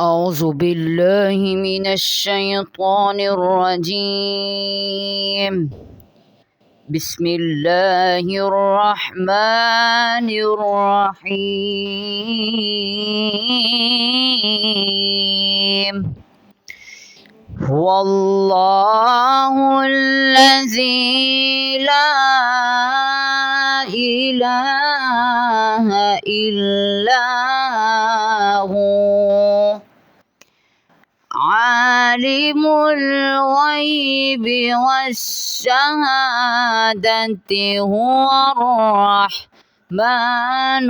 أعوذ بالله من الشيطان الرجيم بسم الله الرحمن الرحيم هو الله الذي لا إله إلا هو عالم الغيب والشهادة هو الرحمن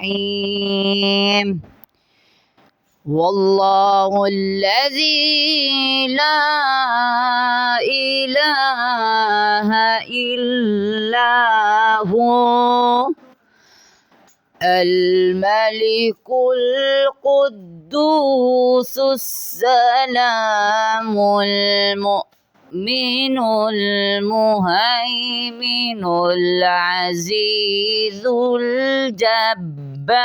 الرحيم والله الذي لا إله إلا هو الملك القدوس السلام المؤمن المهيمن العزيز الجبار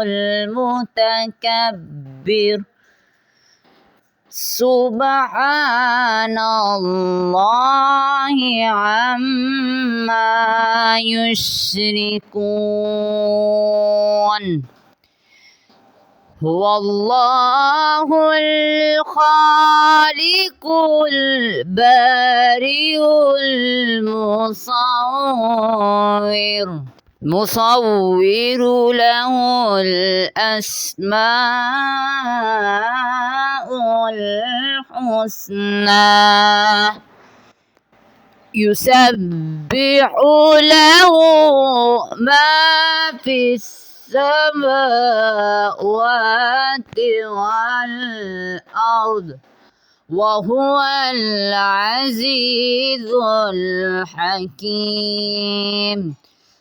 المتكبر سبحان الله عما يشركون هو الله الخالق البارئ المصور له الأسماء الحسنى يسبح له ما في السماوات والأرض وهو العزيز الحكيم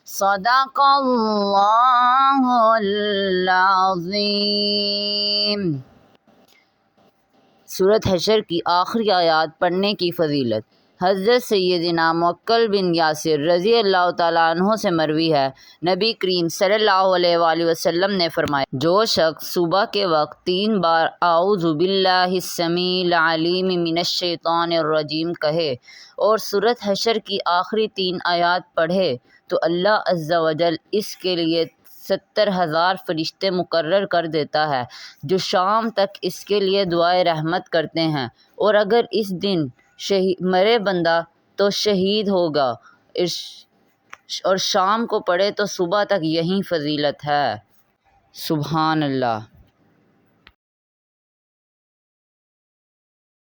صدق الله العظीम। सूरत हशर की आखिरी आयात पढ़ने की फ़जीलत। हज़रत सैयदना मुअक्किल बिन यासिर रज़ी अल्लाह तआला अन्हो से मरवी है, नबी करीम सल्लल्लाहु अलैहि वसल्लम ने फरमाया, जो शख्स सुबह के वक्त 3 बार आऊज़ु बिल्लाहिस समीइल अलीम मिनश शैतानिर रजीम कहे और सूरत हशर की आखिरी 3 आयात पढ़े तो अल्लाह अज़्ज़ा वजल इसके लिए 70,000 फरिश्ते मुकर्रर कर देता है जो शाम तक इसके लिए दुआए रहमत करते हैं। और अगर इस दिन मरे बंदा तो शहीद होगा और शाम को पढ़े तो सुबह तक यही फजीलत है। सुभान अल्लाह।